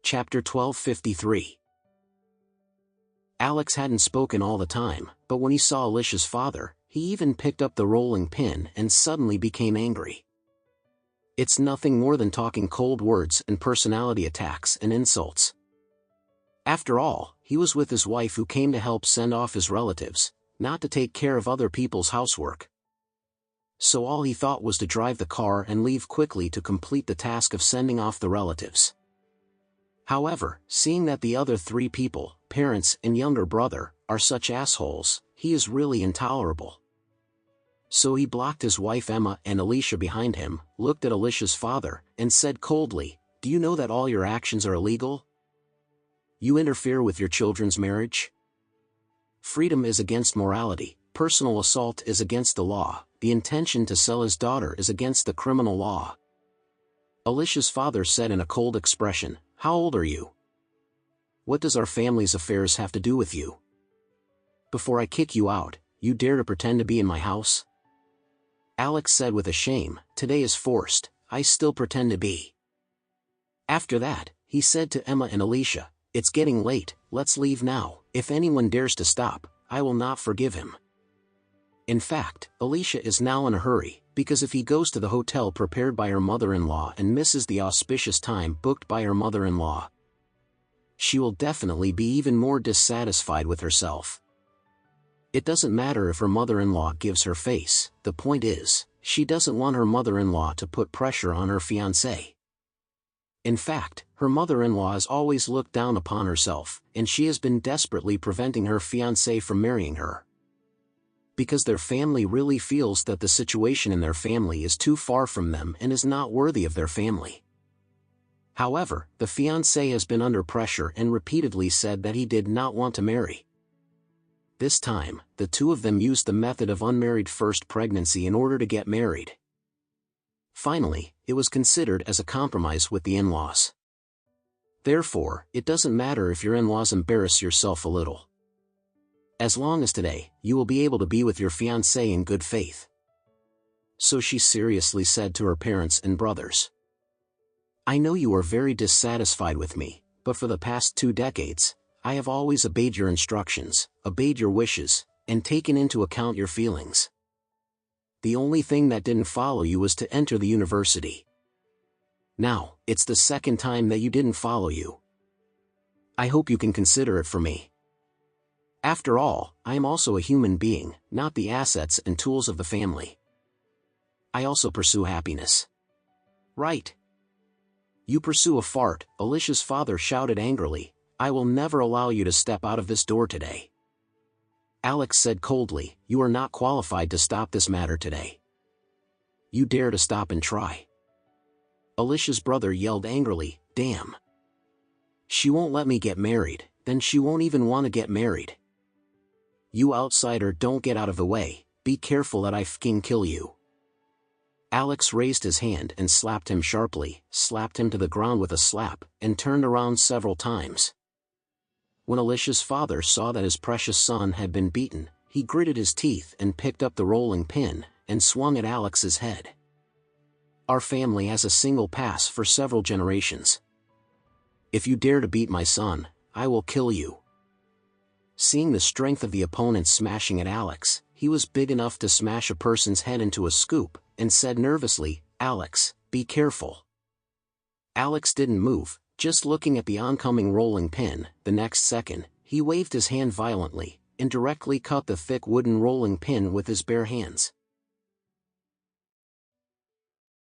Chapter 1253. Alex hadn't spoken all the time, but when he saw Alicia's father, he even picked up the rolling pin and suddenly became angry. It's nothing more than talking cold words and personality attacks and insults. After all, he was with his wife who came to help send off his relatives, not to take care of other people's housework. So all he thought was to drive the car and leave quickly to complete the task of sending off the relatives. However, seeing that the other three people, parents and younger brother, are such assholes, he is really intolerable. So he blocked his wife Emma and Alicia behind him, looked at Alicia's father, and said coldly, "Do you know that all your actions are illegal? You interfere with your children's marriage? Freedom is against morality, personal assault is against the law, the intention to sell his daughter is against the criminal law." Alicia's father said in a cold expression, "How old are you? What does our family's affairs have to do with you? Before I kick you out, you dare to pretend to be in my house?" Alex said with a shame, "Today is forced, I still pretend to be." After that, he said to Emma and Alicia, "It's getting late, let's leave now. If anyone dares to stop, I will not forgive him." In fact, Alicia is now in a hurry, because if he goes to the hotel prepared by her mother-in-law and misses the auspicious time booked by her mother-in-law, she will definitely be even more dissatisfied with herself. It doesn't matter if her mother-in-law gives her face, the point is, she doesn't want her mother-in-law to put pressure on her fiancé. In fact, her mother-in-law has always looked down upon herself, and she has been desperately preventing her fiancé from marrying her. Because their family really feels that the situation in their family is too far from them and is not worthy of their family. However, the fiancé has been under pressure and repeatedly said that he did not want to marry. This time, the two of them used the method of unmarried first pregnancy in order to get married. Finally, it was considered as a compromise with the in-laws. Therefore, it doesn't matter if your in-laws embarrass yourself a little. As long as today, you will be able to be with your fiancé in good faith. So she seriously said to her parents and brothers, "I know you are very dissatisfied with me, but for the past 2 decades, I have always obeyed your instructions, obeyed your wishes, and taken into account your feelings. The only thing that didn't follow you was to enter the university. Now, it's the second time that you didn't follow you. I hope you can consider it for me. After all, I am also a human being, not the assets and tools of the family. I also pursue happiness. Right? You pursue a fart," Alicia's father shouted angrily. "I will never allow you to step out of this door today." Alex said coldly, "You are not qualified to stop this matter today. You dare to stop and try." Alicia's brother yelled angrily, "Damn. She won't let me get married, then she won't even want to get married. You outsider, don't get out of the way, be careful that I f'king kill you." Alex raised his hand and slapped him sharply, slapped him to the ground with a slap, and turned around several times. When Alicia's father saw that his precious son had been beaten, he gritted his teeth and picked up the rolling pin, and swung at Alex's head. "Our family has a single pass for several generations. If you dare to beat my son, I will kill you." Seeing the strength of the opponent smashing at Alex, he was big enough to smash a person's head into a scoop, and said nervously, "Alex, be careful." Alex didn't move, just looking at the oncoming rolling pin. The next second, he waved his hand violently, and directly cut the thick wooden rolling pin with his bare hands.